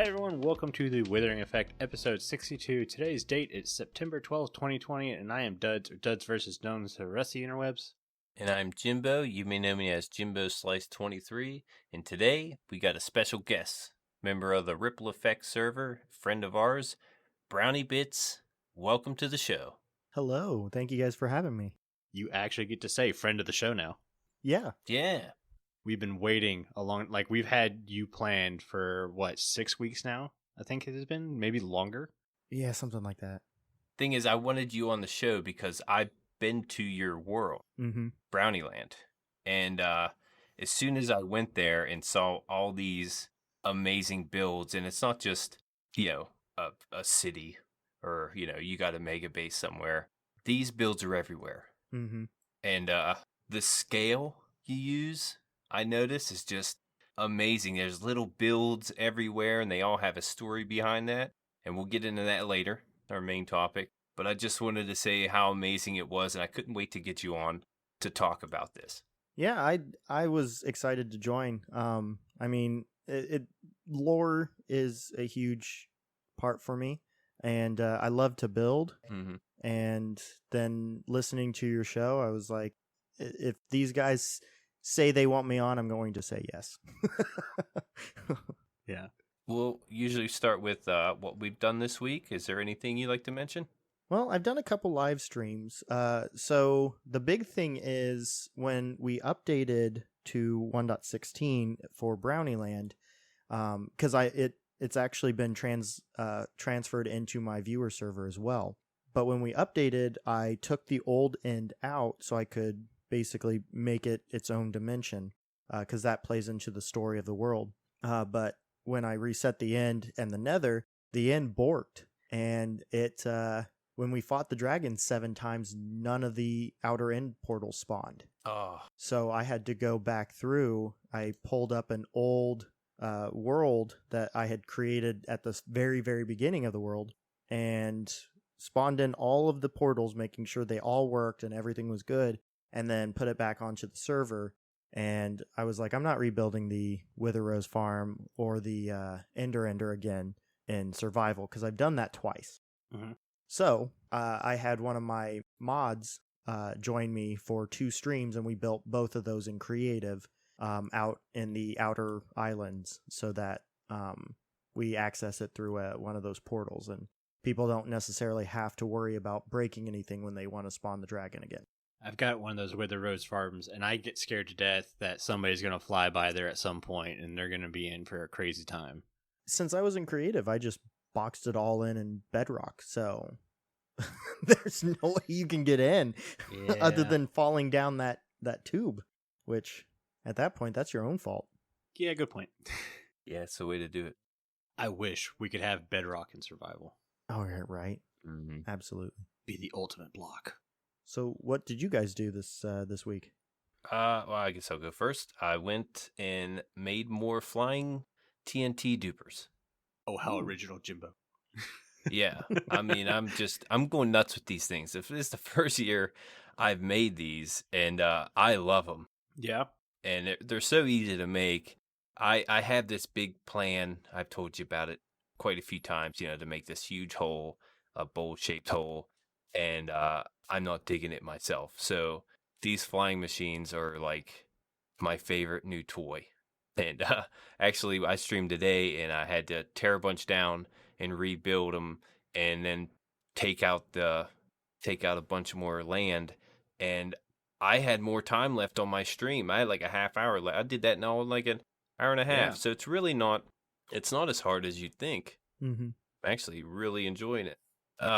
Hi everyone, welcome to the Withering Effect episode 62. Today's date is September 12th, 2020, and I am Duds, or Duds versus known to the rest of the interwebs. And I'm Jimbo. You may know me as Jimbo Slice 23. And today we got a special guest, member of the Ripple Effect server, friend of ours, BrownieBits. Welcome to the show. Hello. Thank you guys for having me. You actually get to say friend of the show now. Yeah. Yeah. We've been waiting a long, we've had you planned for, 6 weeks now? I think it has been, maybe longer. Yeah, something like that. Thing is, I wanted you on the show because I've been to your world, BrownieLand. And as soon as I went there and saw all these amazing builds, and it's not just, a city or, you got a mega base somewhere. These builds are everywhere. Mm-hmm. And the scale you use, I notice, is just amazing. There's little builds everywhere, and they all have a story behind that. And we'll get into that later, our main topic. But I just wanted to say how amazing it was, and I couldn't wait to get you on to talk about this. Yeah, I was excited to join. Lore is a huge part for me, and I love to build. Mm-hmm. And then listening to your show, I was like, if these guys say they want me on, I'm going to say yes. Yeah. We'll usually start with what we've done this week. Is there anything you'd like to mention? Well, I've done a couple live streams. So the big thing is when we updated to 1.16 for BrownieLand, because it's actually been transferred into my viewer server as well. But when we updated, I took the old end out so I could basically make it its own dimension, because that plays into the story of the world. But when I reset the end and the nether, the end borked, and it when we fought the dragon 7 times, none of the outer end portals spawned. Oh. So I had to go back through. I pulled up an old world that I had created at the very, very beginning of the world and spawned in all of the portals, making sure they all worked and everything was good, and then put it back onto the server. And I was like, I'm not rebuilding the Wither Rose farm or the Ender again in survival, because I've done that twice. Mm-hmm. So I had one of my mods join me for 2 streams, and we built both of those in creative out in the outer islands, so that we access it through one of those portals, and people don't necessarily have to worry about breaking anything when they want to spawn the dragon again. I've got one of those Wither Rose farms, and I get scared to death that somebody's going to fly by there at some point, and they're going to be in for a crazy time. Since I was in creative, I just boxed it all in Bedrock, so there's no way you can get in other than falling down that tube, which at that point, that's your own fault. Yeah, good point. Yeah, it's the way to do it. I wish we could have Bedrock in survival. Oh, yeah, right. Mm-hmm. Absolutely. Be the ultimate block. So what did you guys do this week? Well, I guess I'll go first. I went and made more flying TNT dupers. Oh, how original, Jimbo. Yeah. I mean, I'm going nuts with these things. This is the first year I've made these, and I love them. Yeah. And they're so easy to make. I have this big plan. I've told you about it quite a few times, to make this huge hole, a bowl-shaped hole, and I'm not digging it myself. So these flying machines are like my favorite new toy. And actually, I streamed today, and I had to tear a bunch down and rebuild them, and then take out a bunch more land. And I had more time left on my stream. I had like a half hour left. I did that now in like an hour and a half. Yeah. So it's really not as hard as you'd think. Mm-hmm. I'm actually really enjoying it.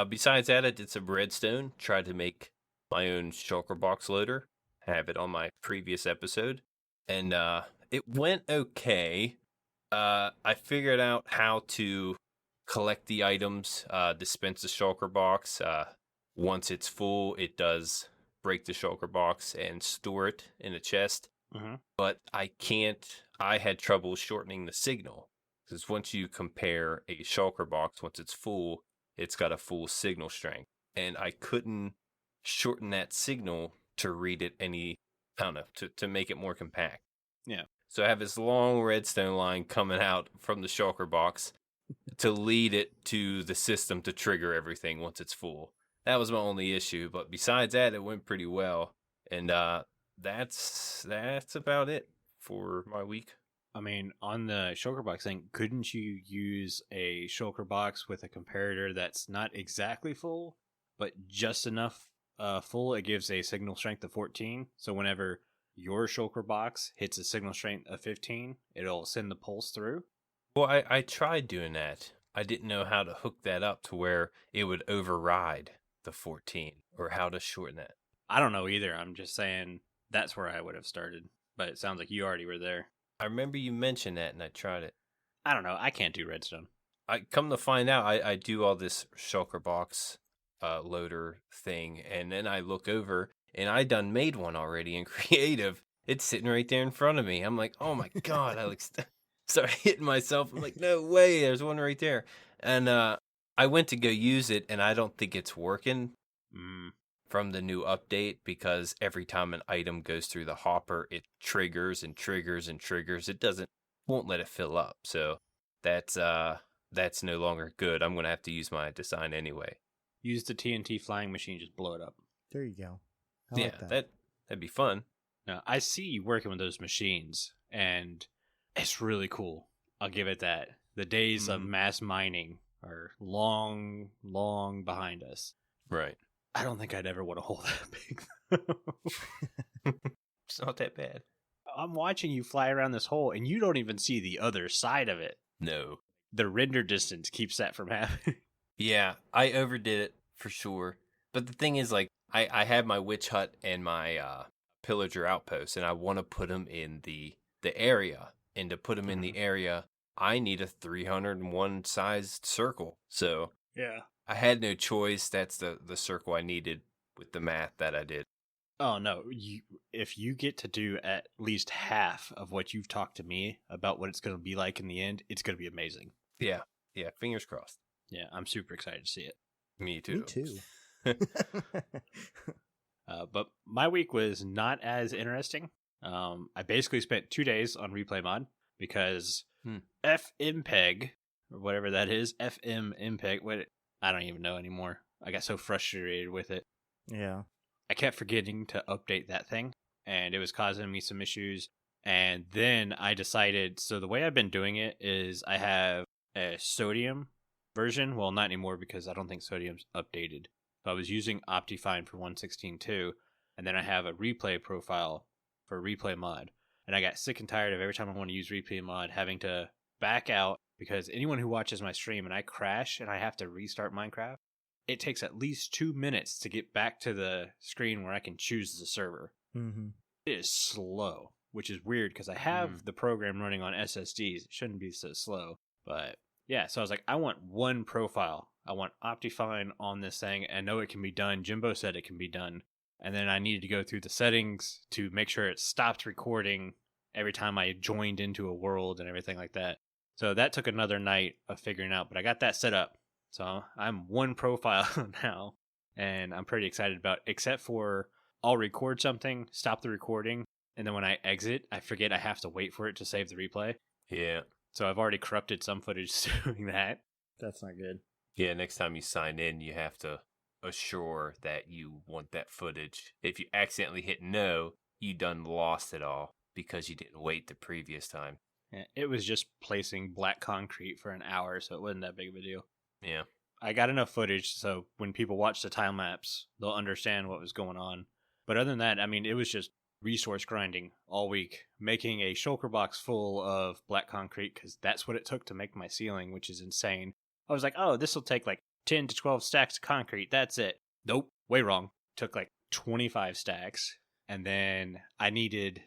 Besides that, I did some redstone. Tried to make my own shulker box loader. I have it on my previous episode. And it went okay. I figured out how to collect the items, dispense the shulker box. Once it's full, it does break the shulker box and store it in a chest. Mm-hmm. But I had trouble shortening the signal. Because once you compare a shulker box, once it's full, it's got a full signal strength. And I couldn't shorten that signal to read it to make it more compact. Yeah. So I have this long redstone line coming out from the shulker box, to lead it to the system to trigger everything once it's full. That was my only issue, but besides that, it went pretty well. And that's about it for my week. I mean, on the shulker box thing, couldn't you use a shulker box with a comparator that's not exactly full, but just enough full? It gives a signal strength of 14. So whenever your shulker box hits a signal strength of 15, it'll send the pulse through. Well, I tried doing that. I didn't know how to hook that up to where it would override the 14 or how to shorten that. I don't know either. I'm just saying that's where I would have started. But it sounds like you already were there. I remember you mentioned that, and I tried it. I don't know. I can't do redstone. I come to find out, I do all this shulker box loader thing, and then I look over, and I done made one already in creative. It's sitting right there in front of me. I'm like, oh my god! I start hitting myself. I'm like, no way! There's one right there. And I went to go use it, and I don't think it's working from the new update, because every time an item goes through the hopper, it triggers and triggers and triggers. It won't let it fill up. So that's no longer good. I'm gonna have to use my design anyway. Use the TNT flying machine, just blow it up. There you go. I like that. That'd be fun. Now, I see you working with those machines, and it's really cool. I'll give it that. The days of mass mining are long, long behind us. Right. I don't think I'd ever want to hold that big. It's not that bad. I'm watching you fly around this hole, and you don't even see the other side of it. No. The render distance keeps that from happening. Yeah, I overdid it for sure. But the thing is, like, I have my witch hut and my pillager outpost, and I want to put them in the area. And to put them in the area, I need a 301 sized circle. So yeah, I had no choice. That's the circle I needed with the math that I did. Oh, no. If you get to do at least half of what you've talked to me about what it's going to be like in the end, it's going to be amazing. Yeah. Yeah. Fingers crossed. Yeah. I'm super excited to see it. Me too. Me too. But my week was not as interesting. I basically spent 2 days on replay mod because FMPEG, or whatever that is, FMMPEG, I don't even know anymore. I got so frustrated with it. Yeah. I kept forgetting to update that thing, and it was causing me some issues. And then I decided, so the way I've been doing it is I have a sodium version. Well, not anymore because I don't think sodium's updated. So I was using Optifine for 116.2, and then I have a replay profile for replay mod. And I got sick and tired of every time I want to use replay mod having to back out, because anyone who watches my stream and I crash and I have to restart Minecraft, it takes at least 2 minutes to get back to the screen where I can choose the server. Mm-hmm. It is slow, which is weird because I have the program running on SSDs. It shouldn't be so slow. But yeah, so I was like, I want one profile. I want Optifine on this thing. I know it can be done. Jimbo said it can be done. And then I needed to go through the settings to make sure it stopped recording every time I joined into a world and everything like that. So that took another night of figuring out, but I got that set up. So I'm one profile now, and I'm pretty excited about it, except for I'll record something, stop the recording, and then when I exit, I forget I have to wait for it to save the replay. Yeah. So I've already corrupted some footage doing that. That's not good. Yeah, next time you sign in, you have to assure that you want that footage. If you accidentally hit no, you done lost it all because you didn't wait the previous time. Yeah, it was just placing black concrete for an hour, so it wasn't that big of a deal. Yeah. I got enough footage so when people watch the time lapse, they'll understand what was going on. But other than that, I mean, it was just resource grinding all week, making a shulker box full of black concrete because that's what it took to make my ceiling, which is insane. I was like, oh, this will take like 10 to 12 stacks of concrete. That's it. Nope, way wrong. Took like 25 stacks. And then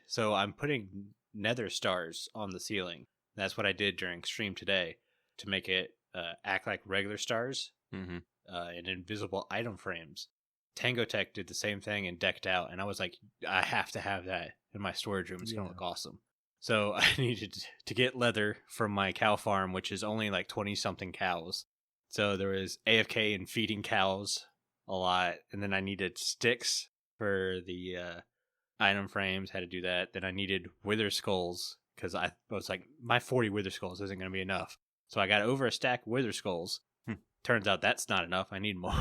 so I'm putting nether stars on the ceiling. That's what I did during stream today to make it act like regular stars and invisible item frames. Tango Tech did the same thing and decked out, and I was like, I have to have that in my storage room. It's going to look awesome. So I needed to get leather from my cow farm, which is only like 20-something cows. So there was AFK and feeding cows a lot, and then I needed sticks for the item frames, had to do that. Then I needed wither skulls, because I was like, my 40 wither skulls isn't going to be enough. So I got over a stack of Wither Skulls. Turns out that's not enough. I need more.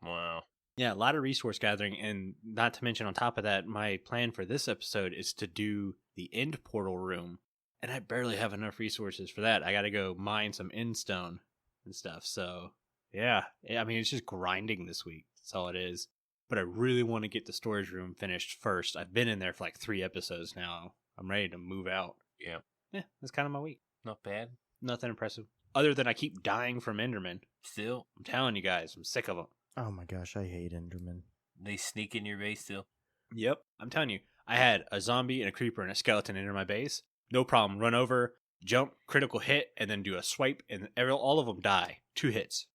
Wow. Yeah, a lot of resource gathering. And not to mention, on top of that, my plan for this episode is to do the end portal room. And I barely have enough resources for that. I got to go mine some end stone and stuff. So, yeah. I mean, it's just grinding this week. That's all it is. But I really want to get the storage room finished first. I've been in there for like 3 episodes now. I'm ready to move out. Yeah. Yeah, that's kind of my week. Not bad. Nothing impressive. Other than I keep dying from Endermen. Still. I'm telling you guys, I'm sick of them. Oh my gosh, I hate Enderman. They sneak in your base still. Yep. I'm telling you, I had a zombie and a creeper and a skeleton enter my base. No problem. Run over, jump, critical hit, and then do a swipe, and all of them die. 2 hits.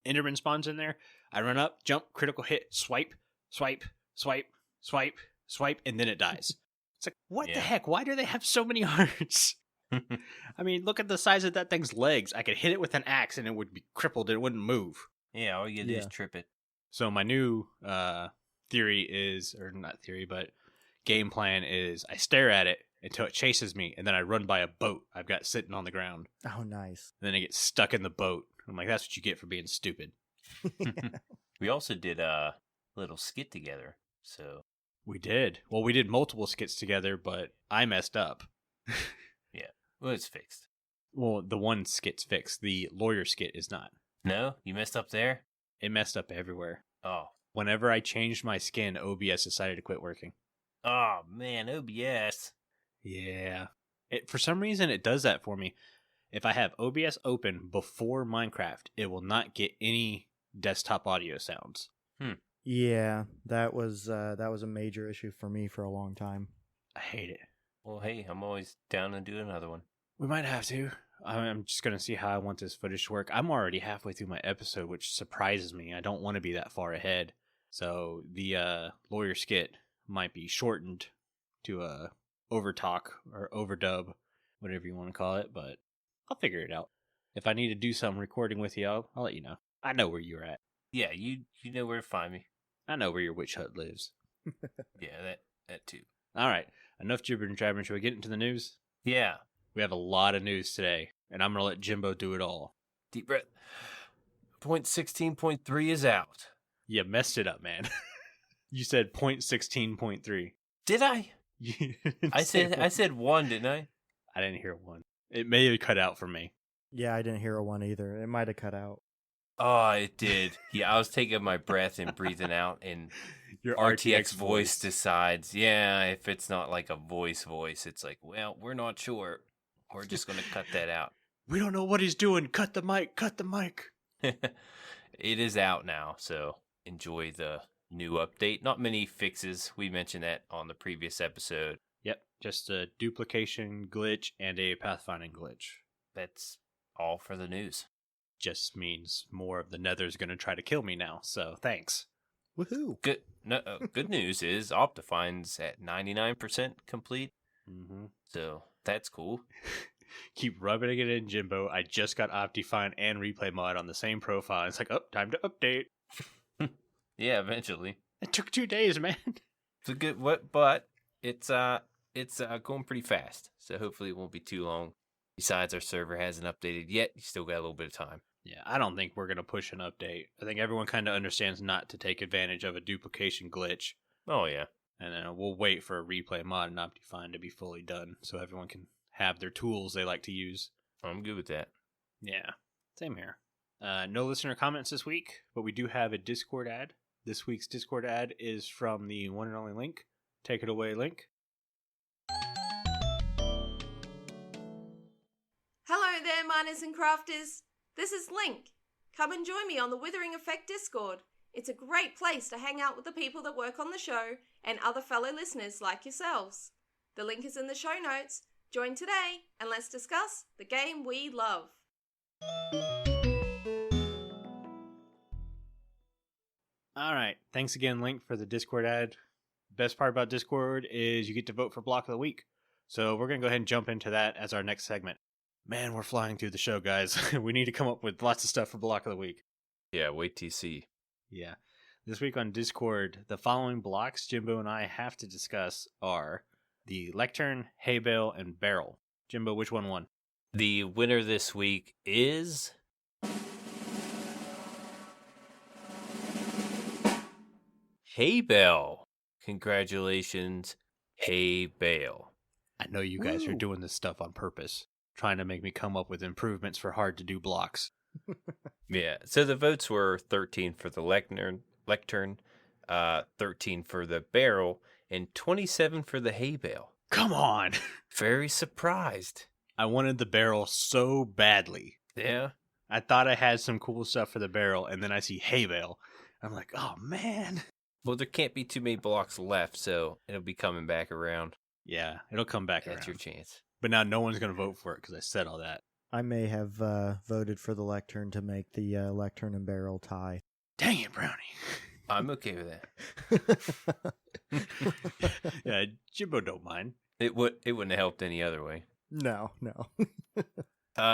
Enderman spawns in there. I run up, jump, critical hit, swipe, swipe, swipe, swipe, swipe, and then it dies. It's like, what the heck? Why do they have so many hearts? I mean, look at the size of that thing's legs. I could hit it with an axe and it would be crippled. It wouldn't move. Yeah, all you do is trip it. So my new theory is, or not theory, but game plan is I stare at it until it chases me, and then I run by a boat I've got sitting on the ground. Oh, nice. And then I get stuck in the boat. I'm like, that's what you get for being stupid. We also did a little skit together, so... We did. Well, we did multiple skits together, but I messed up. Yeah, well, it's fixed. Well, the one skit's fixed. The lawyer skit is not. No? You messed up there? It messed up everywhere. Oh. Whenever I changed my skin, OBS decided to quit working. Oh, man, OBS. Yeah. For some reason, it does that for me. If I have OBS open before Minecraft, it will not get any desktop audio sounds. Yeah, that was a major issue for me for a long time. I hate it. Well, hey, I'm always down to do another one. We might have to. I'm just going to see how I want this footage to work. I'm already halfway through my episode, which surprises me. I don't want to be that far ahead. So the lawyer skit might be shortened to overtalk or overdub, whatever you want to call it, but I'll figure it out. If I need to do some recording with you, I'll let you know. I know where you're at. Yeah, you know where to find me. I know where your witch hut lives. Yeah, that too. All right, enough gibber and jabber. Shall we get into the news? Yeah. We have a lot of news today, and I'm going to let Jimbo do it all. Deep breath. 0.16.3 is out. You messed it up, man. You said 0.16.3. Did I? I said 1, didn't I? I didn't hear 1. It may have cut out for me. Yeah, I didn't hear a 1 either. It might have cut out. Oh, it did. Yeah, I was taking my breath and breathing out, and Your RTX voice decides, yeah, if it's not like a voice, it's like, well, we're not sure. We're just going to cut that out. We don't know what he's doing. Cut the mic. Cut the mic. It is out now, so enjoy the new update. Not many fixes. We mentioned that on the previous episode. Yep, just a duplication glitch and a pathfinding glitch. That's all for the news. Just means more of the Nether's going to try to kill me now, so thanks. Woohoo! Good news is Optifine's at 99% complete. Mm-hmm. So that's cool. Keep rubbing it in, Jimbo. I just got Optifine and Replay Mod on the same profile. It's like, oh, time to update. Yeah, eventually. It took 2 days, man. It's a good but it's going pretty fast. So hopefully it won't be too long. Besides, our server hasn't updated yet. You still got a little bit of time. Yeah, I don't think we're going to push an update. I think everyone kind of understands not to take advantage of a duplication glitch. Oh, yeah. And then we'll wait for a Replay Mod and Optifine to be fully done so everyone can have their tools they like to use. I'm good with that. Yeah, same here. No listener comments this week, but we do have a Discord ad. This week's Discord ad is from the one and only Link. Take it away, Link. Hello there, miners and crafters. This is Link. Come and join me on the Withering Effect Discord. It's a great place to hang out with the people that work on the show and other fellow listeners like yourselves. The link is in the show notes. Join today and let's discuss the game we love. All right. Thanks again, Link, for the Discord ad. Best part about Discord is you get to vote for Block of the Week. So we're going to go ahead and jump into that as our next segment. Man, we're flying through the show, guys. We need to come up with lots of stuff for Block of the Week. Yeah, wait till you see. Yeah. This week on Discord, the following blocks Jimbo and I have to discuss are the Lectern, Hay Bale, and Barrel. Jimbo, which one won? The winner this week is Hey Bell. Congratulations, Hey Bale. I know you guys are Woo. doing this stuff on purpose, trying to make me come up with improvements for hard to do blocks. Yeah, so the votes were 13 for the lectern, 13 for the barrel, and 27 for the hay bale. Come on! Very surprised. I wanted the barrel so badly. Yeah. I thought I had some cool stuff for the barrel, and then I see hay bale. I'm like, oh man. Well, there can't be too many blocks left, so it'll be coming back around. Yeah, it'll come back That's around. your chance. But now no one's going to vote for it because I said all that. I may have voted for the lectern to make the lectern and barrel tie. Dang it, Brownie. I'm okay with that. Yeah, Jimbo don't mind. It wouldn't have helped any other way. No.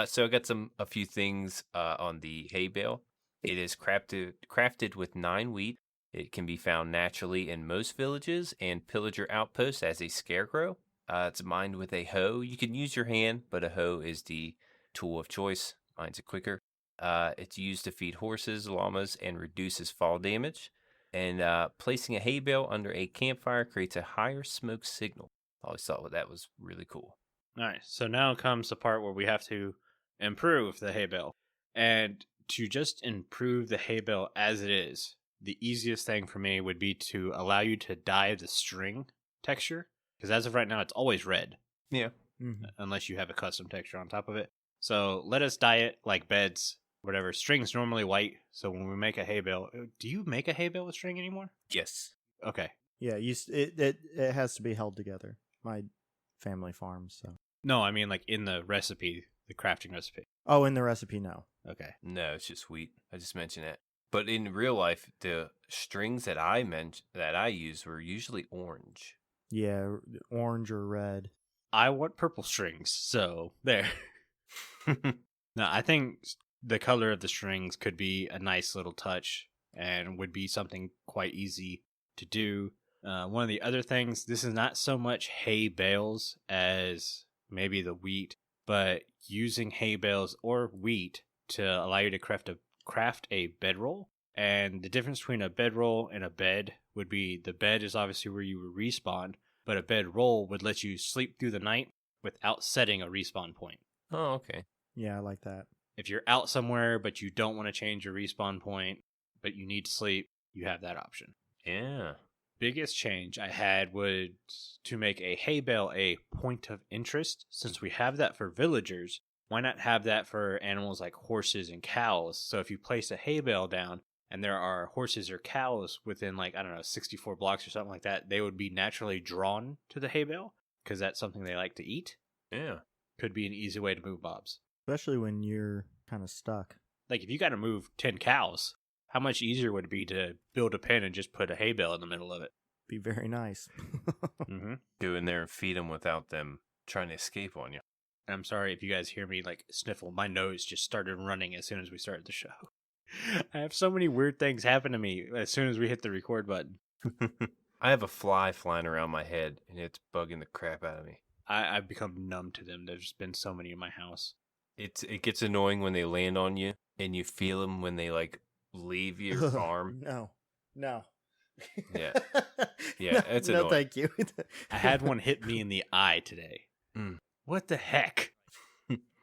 So I got a few things on the hay bale. It is crafted with 9 wheat. It can be found naturally in most villages and pillager outposts as a scarecrow. It's mined with a hoe. You can use your hand, but a hoe is the tool of choice. Mines it quicker. It's used to feed horses, llamas, and reduces fall damage. And placing a hay bale under a campfire creates a higher smoke signal. I always thought that was really cool. All right, so now comes the part where we have to improve the hay bale. And to just improve the hay bale as it is, the easiest thing for me would be to allow you to dye the string texture. Because as of right now, it's always red. Yeah. Mm-hmm. Unless you have a custom texture on top of it. So let us dye it like beds, whatever. String's normally white, so when we make a hay bale... Do you make a hay bale with string anymore? Yes. Okay. Yeah, it has to be held together. My family farms, so. No, I mean like in the recipe, the crafting recipe. Oh, in the recipe, no. Okay. No, it's just wheat. I just mentioned it. But in real life, the strings that I use were usually orange. Yeah, orange or red. I want purple strings, so there. No, I think the color of the strings could be a nice little touch and would be something quite easy to do. One of the other things, this is not so much hay bales as maybe the wheat, but using hay bales or wheat to allow you to craft a bedroll. And the difference between a bedroll and a bed would be the bed is obviously where you would respawn, but a bedroll would let you sleep through the night without setting a respawn point. Oh, okay. Yeah, I like that. If you're out somewhere but you don't want to change your respawn point, but you need to sleep, you have that option. Yeah. Biggest change I had was to make a hay bale a point of interest. Since we have that for villagers, why not have that for animals like horses and cows? So if you place a hay bale down and there are horses or cows within 64 blocks or something like that, they would be naturally drawn to the hay bale because that's something they like to eat. Yeah. Could be an easy way to move mobs. Especially when you're kind of stuck. Like if you got to move 10 cows, how much easier would it be to build a pen and just put a hay bale in the middle of it? Be very nice. Mm-hmm. Go in there and feed them without them trying to escape on you. And I'm sorry if you guys hear me sniffle. My nose just started running as soon as we started the show. I have so many weird things happen to me as soon as we hit the record button. I have a fly flying around my head, and it's bugging the crap out of me. I've become numb to them. There's been so many in my house. It gets annoying when they land on you, and you feel them when they leave your arm. No. Yeah. Yeah, it's no, annoying. thank you. I had one hit me in the eye today. Mm. What the heck?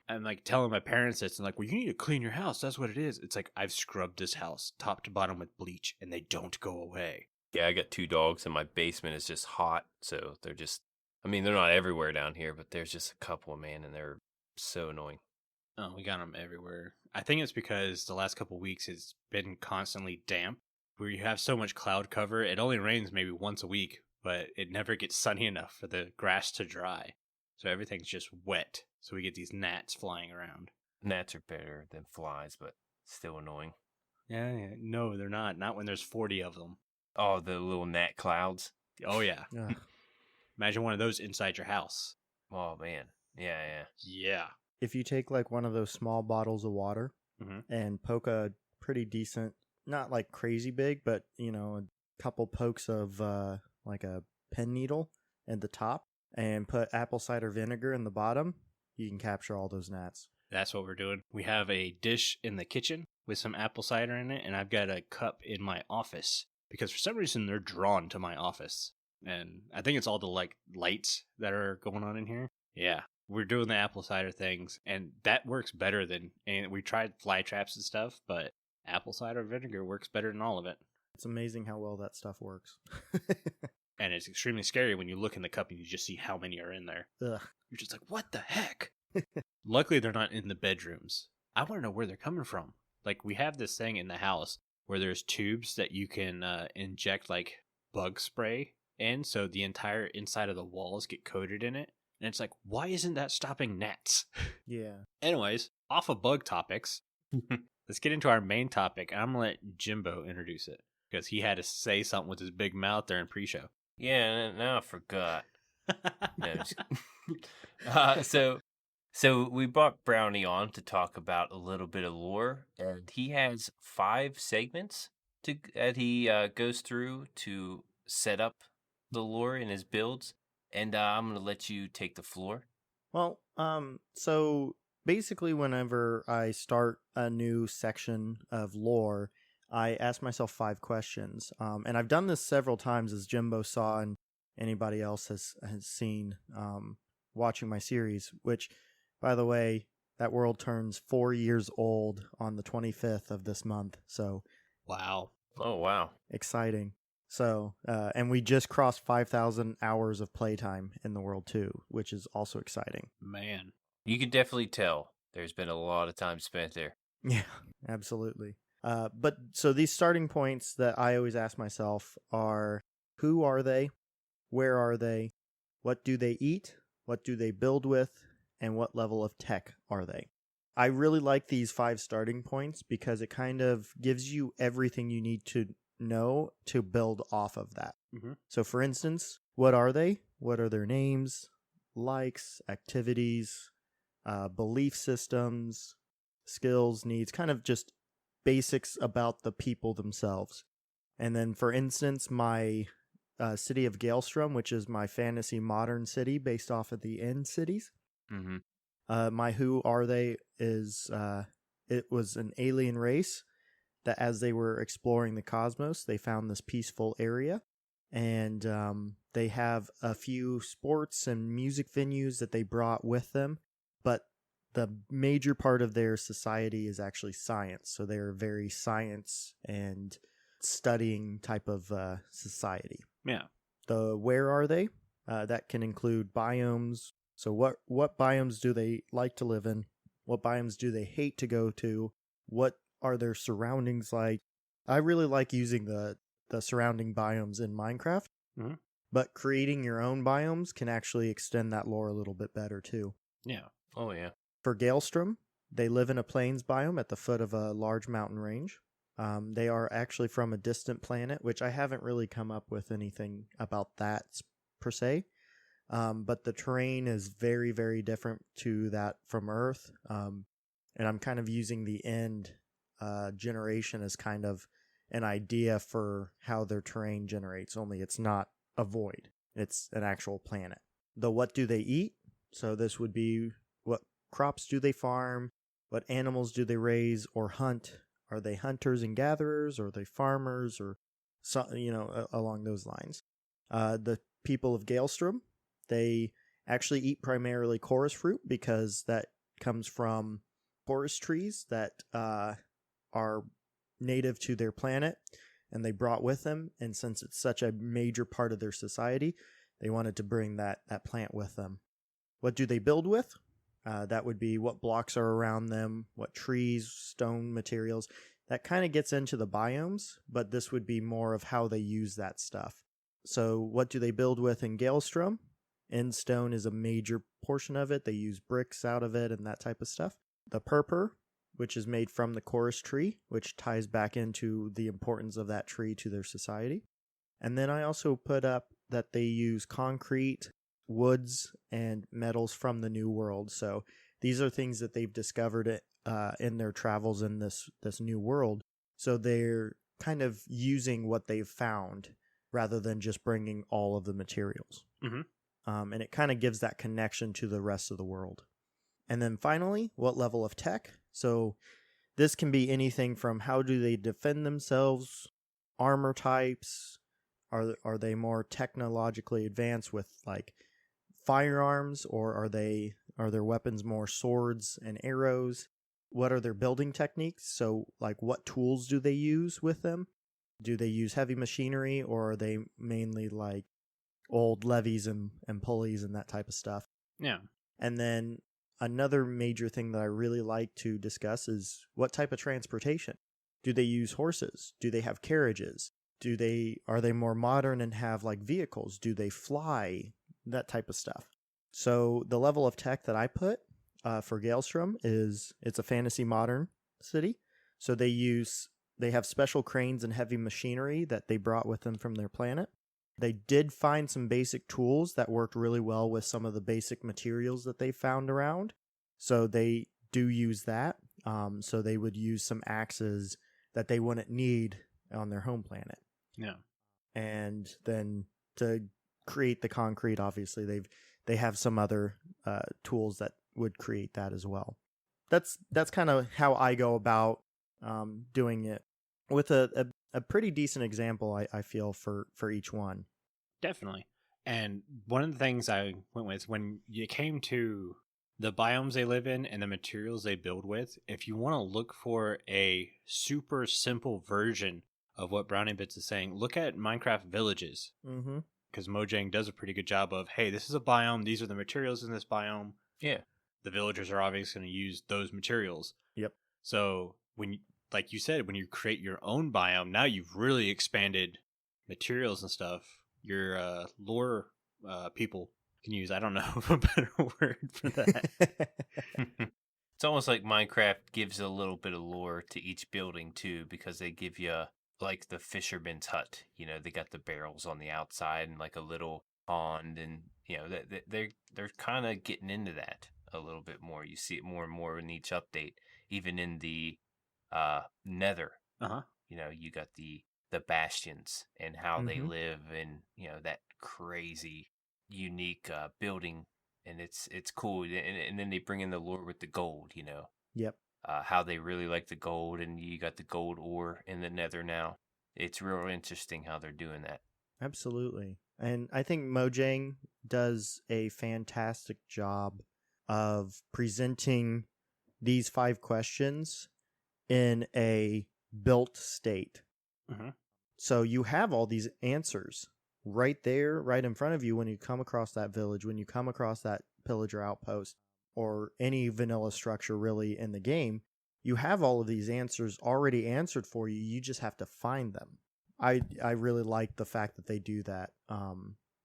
I'm telling my parents this, and well, you need to clean your house. That's what it is. It's I've scrubbed this house top to bottom with bleach, and they don't go away. Yeah, I got 2 dogs, and my basement is just hot, so they're just... I mean, they're not everywhere down here, but there's just a couple, man, and they're so annoying. Oh, we got them everywhere. I think it's because the last couple weeks it's been constantly damp. Where you have so much cloud cover, it only rains maybe once a week, but it never gets sunny enough for the grass to dry. So everything's just wet. So we get these gnats flying around. Gnats are better than flies, but still annoying. Yeah. No, they're not. Not when there's 40 of them. Oh, the little gnat clouds. Oh, yeah. Ugh. Imagine one of those inside your house. Oh, man. Yeah. Yeah. If you take one of those small bottles of water and poke a pretty decent, not crazy big, but a couple pokes of a pen needle at the top and put apple cider vinegar in the bottom, you can capture all those gnats. That's what we're doing. We have a dish in the kitchen with some apple cider in it, and I've got a cup in my office because for some reason they're drawn to my office. And I think it's all the like lights that are going on in here. Yeah, we're doing the apple cider things, and that works better than. And we tried fly traps and stuff, but apple cider vinegar works better than all of it. It's amazing how well that stuff works. And it's extremely scary when you look in the cup and you just see how many are in there. Ugh. You're just like, what the heck? Luckily, they're not in the bedrooms. I want to know where they're coming from. Like, we have this thing in the house where there's tubes that you can inject, like, bug spray in, so the entire inside of the walls get coated in it. And it's like, why isn't that stopping gnats? Yeah. Anyways, off of bug topics, let's get into our main topic. I'm going to let Jimbo introduce it, because he had to say something with his big mouth there in pre-show. Yeah, now I forgot. No, so we brought Brownie on to talk about a little bit of lore, and he has 5 segments that he goes through to set up the lore in his builds, and I'm going to let you take the floor. Well, so basically whenever I start a new section of lore, I ask myself 5 questions. And I've done this several times, as Jimbo saw and anybody else has seen watching my series, which, by the way, that world turns 4 years old on the 25th of this month. So, wow. Oh, wow. Exciting. So, and we just crossed 5,000 hours of playtime in the world too, which is also exciting. Man. You can definitely tell there's been a lot of time spent there. Yeah, absolutely. But so these starting points that I always ask myself are, who are they? Where are they? What do they eat? What do they build with? And what level of tech are they? I really like these 5 starting points because it kind of gives you everything you need to know to build off of that. Mm-hmm. So for instance, what are they? What are their names, likes, activities, belief systems, skills, needs, kind of just basics about the people themselves. And then, for instance, my city of Galestrom, which is my fantasy modern city based off of the End cities. Mm-hmm. My who are they is it was an alien race that, as they were exploring the cosmos, they found this peaceful area, and they have a few sports and music venues that they brought with them, but the major part of their society is actually science. So they're very science and studying type of society. Yeah. The where are they? That can include biomes. So what biomes do they like to live in? What biomes do they hate to go to? What are their surroundings like? I really like using the surrounding biomes in Minecraft, mm-hmm. but creating your own biomes can actually extend that lore a little bit better too. Yeah. Oh, yeah. For Galestrom, they live in a plains biome at the foot of a large mountain range. They are actually from a distant planet, which I haven't really come up with anything about that per se. But the terrain is very, very different to that from Earth. And I'm kind of using the End generation as kind of an idea for how their terrain generates, only it's not a void. It's an actual planet. The what do they eat? So this would be, what crops do they farm? What animals do they raise or hunt? Are they hunters and gatherers? Or are they farmers? Or, along those lines. The people of Galestrom, they actually eat primarily chorus fruit because that comes from forest trees that are native to their planet and they brought with them. And since it's such a major part of their society, they wanted to bring that plant with them. What do they build with? That would be what blocks are around them, what trees, stone materials. That kind of gets into the biomes, but this would be more of how they use that stuff. So what do they build with in Galestrom? End stone is a major portion of it. They use bricks out of it and that type of stuff. The purpur, which is made from the chorus tree, which ties back into the importance of that tree to their society. And then I also put up that they use concrete, woods, and metals from the New World. So these are things that they've discovered in their travels in this new world. So they're kind of using what they've found rather than just bringing all of the materials. Mm-hmm. And it kind of gives that connection to the rest of the world. And then finally, what level of tech? So this can be anything from how do they defend themselves, armor types, are they more technologically advanced with like firearms, or are their weapons more swords and arrows? What are their building techniques? So like what tools do they use with them? Do they use heavy machinery, or are they mainly like old levees and pulleys and that type of stuff? Yeah. And then another major thing that I really like to discuss is what type of transportation. Do they use horses? Do they have carriages? Are they more modern and have like vehicles? Do they fly? That type of stuff. So the level of tech that I put for Galestrom it's a fantasy modern city. So they have special cranes and heavy machinery that they brought with them from their planet. They did find some basic tools that worked really well with some of the basic materials that they found around. So they do use that. So they would use some axes that they wouldn't need on their home planet. Yeah. And then to create the concrete, obviously they have some other tools that would create that as well. That's kind of how I go about doing it, with a pretty decent example, I feel, for each one. Definitely. And one of the things I went with when you came to the biomes they live in and the materials they build with, if you want to look for a super simple version of what BrownieBits is saying, look at Minecraft villages. Mm-hmm. Because Mojang does a pretty good job of, hey, this is a biome, these are the materials in this biome. Yeah. The villagers are obviously going to use those materials. Yep. So like you said, when you create your own biome, now you've really expanded materials and stuff. Your lore people can use, I don't know a better word for that. It's almost like Minecraft gives a little bit of lore to each building too, because they give you like the fisherman's hut. You know, they got the barrels on the outside and like a little pond, and you know they're kind of getting into that a little bit more. You see it more and more in each update, even in the Nether. You know, you got the bastions and how they live, and you know that crazy unique building, and it's cool. And then they bring in the lore with the gold. You know. Yep. How they really like the gold, and you got the gold ore in the Nether now. It's real interesting how they're doing that. Absolutely. And I think Mojang does a fantastic job of presenting these 5 questions in a built state. Mm-hmm. So you have all these answers right there, right in front of you when you come across that village, when you come across that pillager outpost, or any vanilla structure really in the game. You have all of these answers already answered for you. You just have to find them. I really like the fact that they do that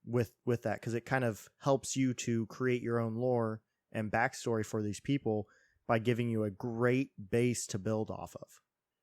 with that, because it kind of helps you to create your own lore and backstory for these people by giving you a great base to build off of.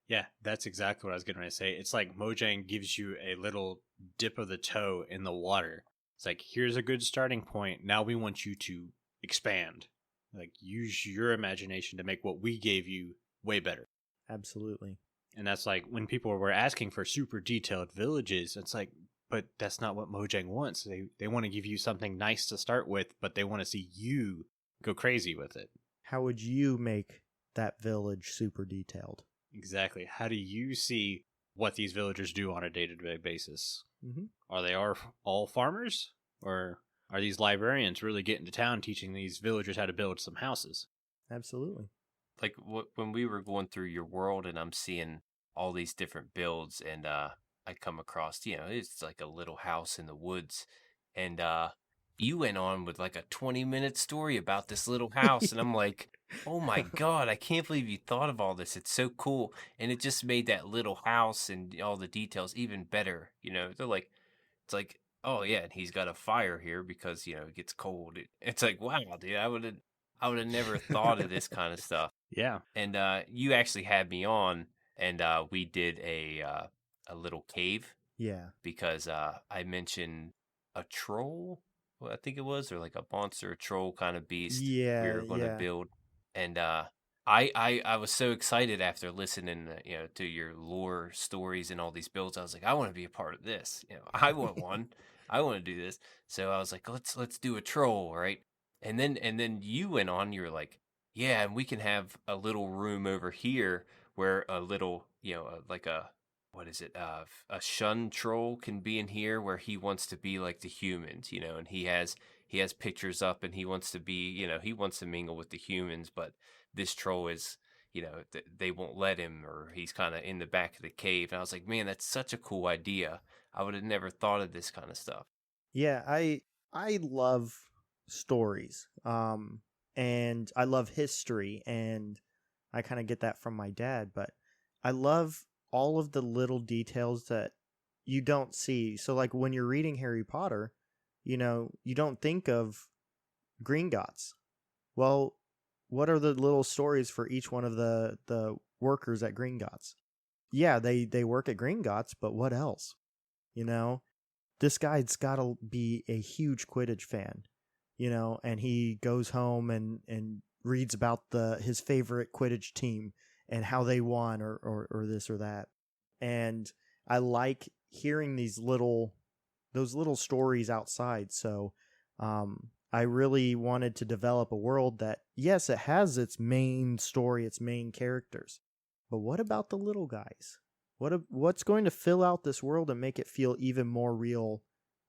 Yeah, that's exactly what I was getting ready to say. It's like Mojang gives you a little dip of the toe in the water. It's like, here's a good starting point. Now we want you to expand. Like, use your imagination to make what we gave you way better. Absolutely. And that's like when people were asking for super detailed villages, it's like, but that's not what Mojang wants. They want to give you something nice to start with, but they want to see you go crazy with it. How would you make that village super detailed? Exactly. How do you see what these villagers do on a day-to-day basis? Mm-hmm. Are they all farmers? Or are these librarians really getting to town teaching these villagers how to build some houses? Absolutely. Like when we were going through your world and I'm seeing all these different builds, and I come across, you know, it's like a little house in the woods, and you went on with like a 20-minute story about this little house, and I'm like, oh my God, I can't believe you thought of all this. It's so cool. And it just made that little house and all the details even better. You know, they're like, it's like, oh yeah, and he's got a fire here because, you know, it gets cold. It's like, wow, dude, I would have never thought of this kind of stuff. Yeah. And you actually had me on, and we did a little cave. Yeah. Because I mentioned a troll, well, I think it was, or like a monster, troll kind of beast. Yeah. We were going to build, and I was so excited after listening, you know, to your lore stories and all these builds. I was like, I want to be a part of this. You know, I want one. I want to do this. So I was like, let's do a troll, right? And then you went on. You were like, yeah, and we can have a little room over here where a little, like what is it? A shun troll can be in here where he wants to be like the humans, and he has pictures up and he wants to be, he wants to mingle with the humans, but this troll is, they won't let him, or he's kind of in the back of the cave. And I was like, man, that's such a cool idea. I would have never thought of this kind of stuff. Yeah, I love stories. And I love history, and I kind of get that from my dad, but I love all of the little details that you don't see. So like when you're reading Harry Potter, you don't think of Gringotts. Well, what are the little stories for each one of the workers at Gringotts? Yeah, they work at Gringotts, but what else? This guy's got to be a huge Quidditch fan, and he goes home and reads about his favorite Quidditch team and how they won or this or that. And I like hearing those little stories outside. So I really wanted to develop a world that, yes, it has its main story, its main characters, but what about the little guys? What's going to fill out this world and make it feel even more real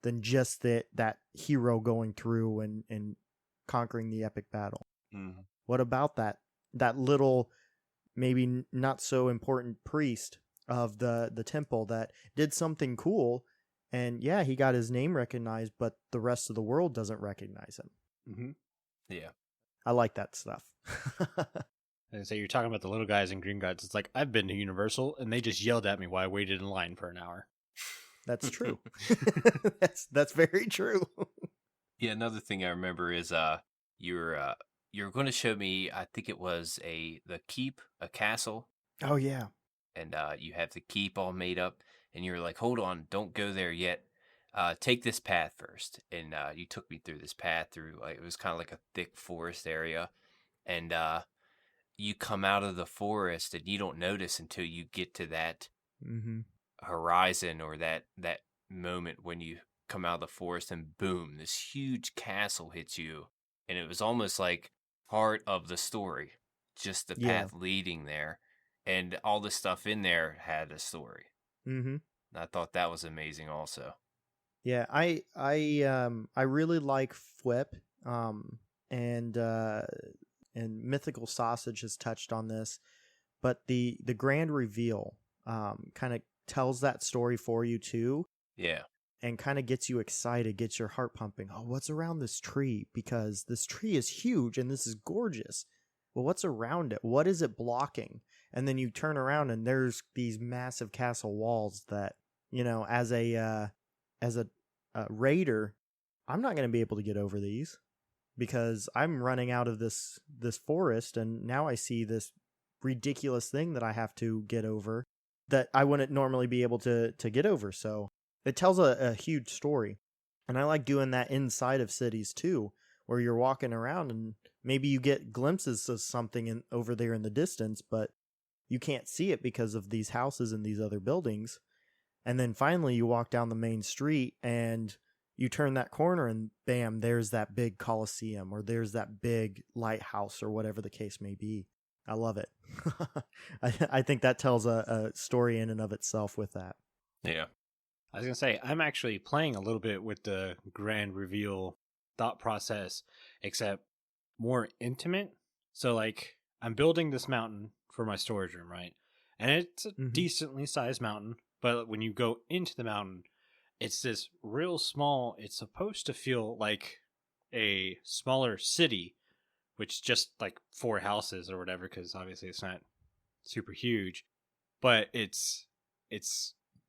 than just that hero going through and conquering the epic battle? Mm. What about that little, maybe not so important priest of the temple that did something cool, and yeah, he got his name recognized, but the rest of the world doesn't recognize him? Mm-hmm. Yeah. I like that stuff. And so you're talking about the little guys in Gringotts. It's like, I've been to Universal, and they just yelled at me while I waited in line for an hour. That's true. That's very true. Yeah, another thing I remember is you were going to show me, I think it was the keep, a castle. Oh yeah. And you have the keep all made up, and you're like, hold on, don't go there yet. Take this path first. And you took me through this path through, it was kind of like a thick forest area. And you come out of the forest and you don't notice until you get to that horizon, or that moment when you come out of the forest, and boom, this huge castle hits you. And it was almost like part of the story, just the path leading there. And all the stuff in there had a story. Mm-hmm. I thought that was amazing also. Yeah, I really like Flip, and Mythical Sausage has touched on this, but the grand reveal kind of tells that story for you too. Yeah. And kind of gets you excited, gets your heart pumping. Oh, what's around this tree? Because this tree is huge and this is gorgeous. Well, what's around it? What is it blocking? And then you turn around and there's these massive castle walls that, as a raider, I'm not going to be able to get over these because I'm running out of this forest, and now I see this ridiculous thing that I have to get over that I wouldn't normally be able to get over. So it tells a huge story. And I like doing that inside of cities too, where you're walking around and maybe you get glimpses of something over there in the distance, but you can't see it because of these houses and these other buildings. And then finally you walk down the main street and you turn that corner and bam, there's that big Coliseum, or there's that big lighthouse, or whatever the case may be. I love it. I think that tells a story in and of itself with that. Yeah. I was going to say, I'm actually playing a little bit with the grand reveal thought process, except more intimate. So, like, I'm building this mountain for my storage room, right? And it's a decently sized mountain, but when you go into the mountain, it's this real small, it's supposed to feel like a smaller city, which is just like 4 houses or whatever, because obviously it's not super huge, but it's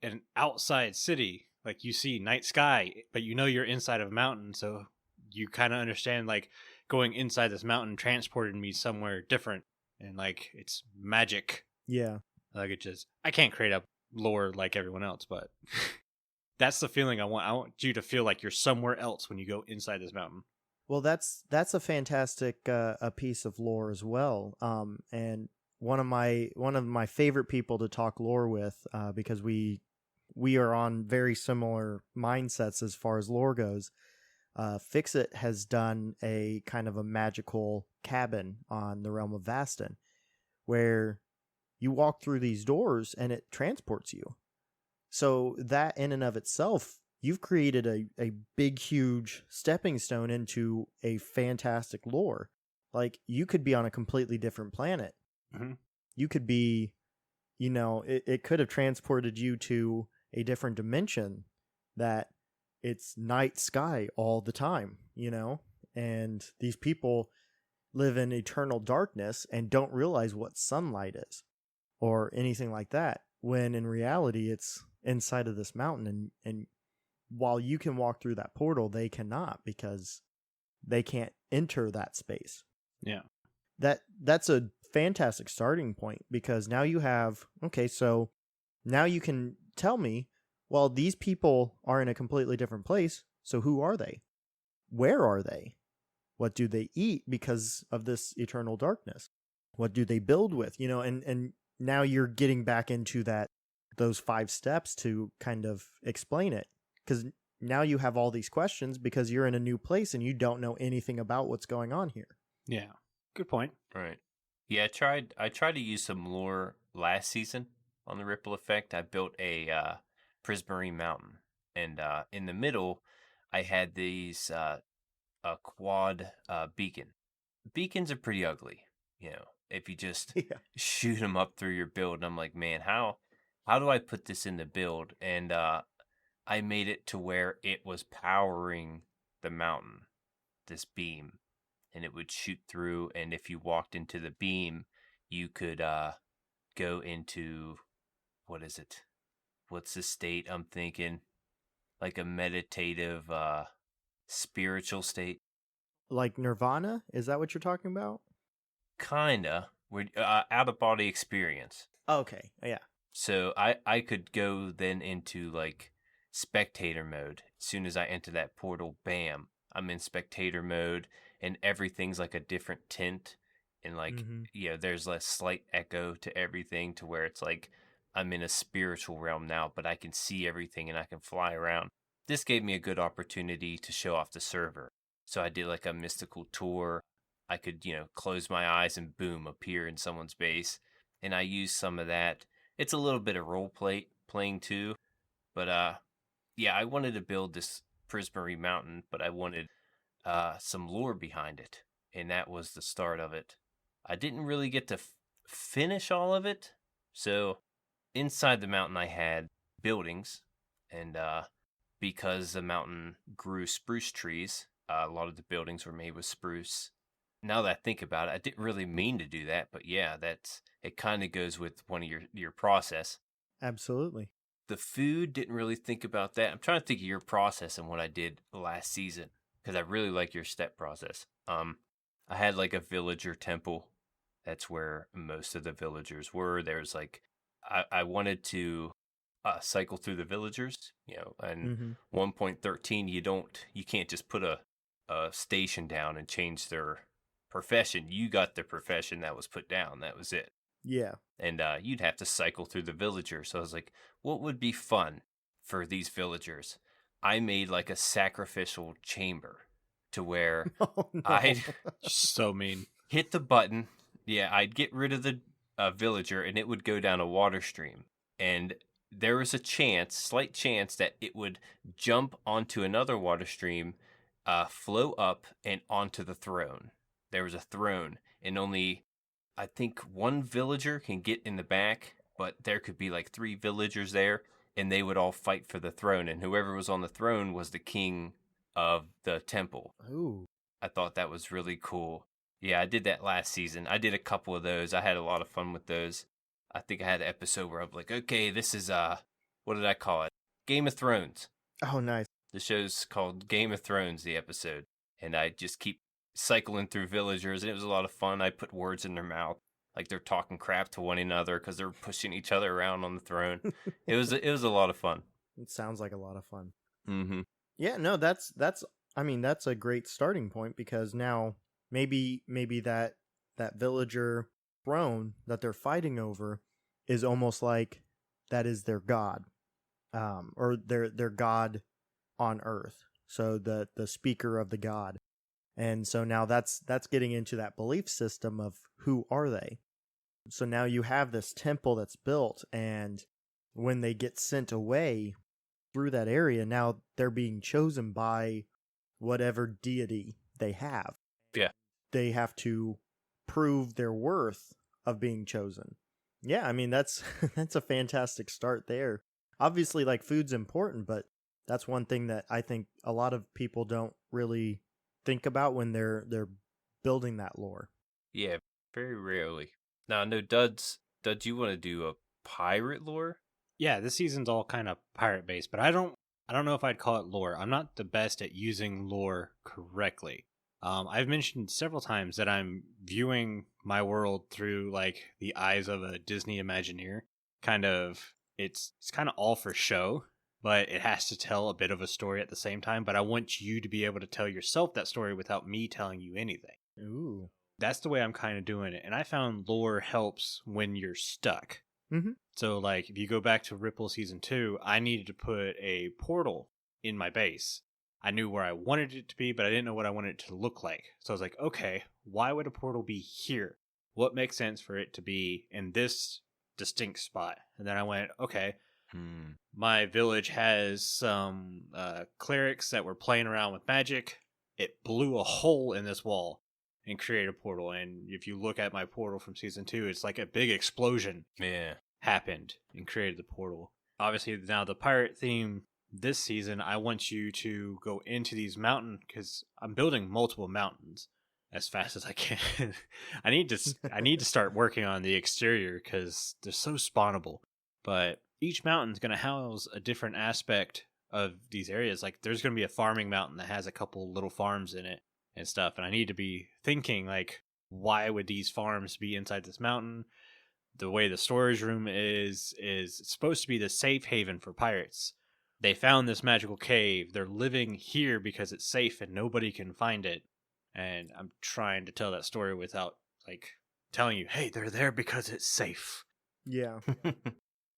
an outside city. Like, you see night sky, but you're inside of a mountain, so you kind of understand, like, going inside this mountain transported me somewhere different, and like, it's magic. Yeah. Like, I can't create a lore like everyone else, but that's the feeling I want. I want you to feel like you're somewhere else when you go inside this mountain. Well, that's a fantastic a piece of lore as well. And one of my favorite people to talk lore with, because we are on very similar mindsets as far as lore goes. Fixit has done a kind of a magical cabin on the realm of Vastin, where you walk through these doors and it transports you. So that in and of itself, you've created a big, huge stepping stone into a fantastic lore. Like, you could be on a completely different planet. Mm-hmm. You could be, it could have transported you to a different dimension that it's night sky all the time, and these people live in eternal darkness and don't realize what sunlight is or anything like that, when in reality it's inside of this mountain, and while you can walk through that portal, they cannot, because they can't enter that space. Yeah. That's a fantastic starting point, because now you have, okay, so now you can tell me, well, these people are in a completely different place, so who are they? Where are they? What do they eat because of this eternal darkness? What do they build with? And now you're getting back into those 5 steps to kind of explain it, because now you have all these questions because you're in a new place and you don't know anything about what's going on here. Yeah. Good point. Right. Yeah, I tried to use some lore last season on the Ripple Effect. I built a Prismarine Mountain, and in the middle, I had these a quad beacon. Beacons are pretty ugly, if you just shoot them up through your build. And I'm like, man, how do I put this in the build? And I made it to where it was powering the mountain, this beam, and it would shoot through. And if you walked into the beam, you could go into, what is it? What's the state I'm thinking? Like a meditative, spiritual state. Like Nirvana? Is that what you're talking about? Kinda. Out of body experience. Okay, yeah. So I could go then into like spectator mode. As soon as I enter that portal, bam, I'm in spectator mode, and everything's like a different tint, and like there's a slight echo to everything, to where it's like I'm in a spiritual realm now, but I can see everything and I can fly around. This gave me a good opportunity to show off the server. So I did like a mystical tour. I could, close my eyes and boom, appear in someone's base. And I used some of that. It's a little bit of role playing too. But I wanted to build this Prismarine Mountain, but I wanted some lore behind it. And that was the start of it. I didn't really get to finish all of it. So inside the mountain I had buildings, and because the mountain grew spruce trees, a lot of the buildings were made with spruce. Now that I think about it, I didn't really mean to do that, but yeah, it kind of goes with one of your process. Absolutely. The food, didn't really think about that. I'm trying to think of your process and what I did last season, because I really like your step process. I had like a villager temple. That's where most of the villagers were. There's like, I wanted to cycle through the villagers, and 1.13, you can't just put a station down and change their profession. You got the profession that was put down. That was it. Yeah. And you'd have to cycle through the villagers. So I was like, what would be fun for these villagers? I made like a sacrificial chamber to where I'd So mean. hit the button. Yeah, I'd get rid of the villager, and it would go down a water stream. And there was a slight chance that it would jump onto another water stream, flow up and onto the throne. There was a throne, and only, I think, 1 villager can get in the back, but there could be like 3 villagers there, and they would all fight for the throne, and whoever was on the throne was the king of the temple. Ooh. I thought that was really cool. Yeah, I did that last season. I did a couple of those. I had a lot of fun with those. I think I had an episode where I'm like, okay, this is, what did I call it? Game of Thrones. Oh, nice. The show's called Game of Thrones, the episode. And I just keep cycling through villagers, and it was a lot of fun. I put words in their mouth, like they're talking crap to one another because they're pushing each other around on the throne. It was a lot of fun. It sounds like a lot of fun. Mm-hmm. Yeah, no, that's a great starting point, because now maybe that villager throne that they're fighting over is almost like that is their god, or their god on Earth, so the speaker of the god. And so now that's getting into that belief system of who are they. So now you have this temple that's built, and when they get sent away through that area, now they're being chosen by whatever deity they have. Yeah. They have to prove their worth of being chosen. Yeah, I mean, that's that's a fantastic start there. Obviously, like, food's important, but that's one thing that I think a lot of people don't really think about when they're building that lore. Yeah, very rarely. Now, I know Duds, you want to do a pirate lore? Yeah, this season's all kind of pirate based, but I don't know if I'd call it lore. I'm not the best at using lore correctly. I've mentioned several times that I'm viewing my world through like the eyes of a Disney Imagineer. It's kind of all for show, but it has to tell a bit of a story at the same time. But I want you to be able to tell yourself that story without me telling you anything. Ooh. That's the way I'm kind of doing it. And I found lore helps when you're stuck. Mm-hmm. So, like, if you go back to Ripple Season 2, I needed to put a portal in my base. I knew where I wanted it to be, but I didn't know what I wanted it to look like. So I was like, okay, why would a portal be here? What makes sense for it to be in this distinct spot? And then I went, okay, my village has some clerics that were playing around with magic. It blew a hole in this wall and created a portal. And if you look at my portal from Season 2, it's like a big explosion happened and created the portal. Obviously, now the pirate theme this season, I want you to go into these mountains because I'm building multiple mountains as fast as I can. I need to start working on the exterior because they're so spawnable. But each mountain's going to house a different aspect of these areas. Like, there's going to be a farming mountain that has a couple little farms in it and stuff. And I need to be thinking, like, why would these farms be inside this mountain? The way the storage room is supposed to be the safe haven for pirates. They found this magical cave. They're living here because it's safe and nobody can find it. And I'm trying to tell that story without, like, telling you, hey, they're there because it's safe. Yeah.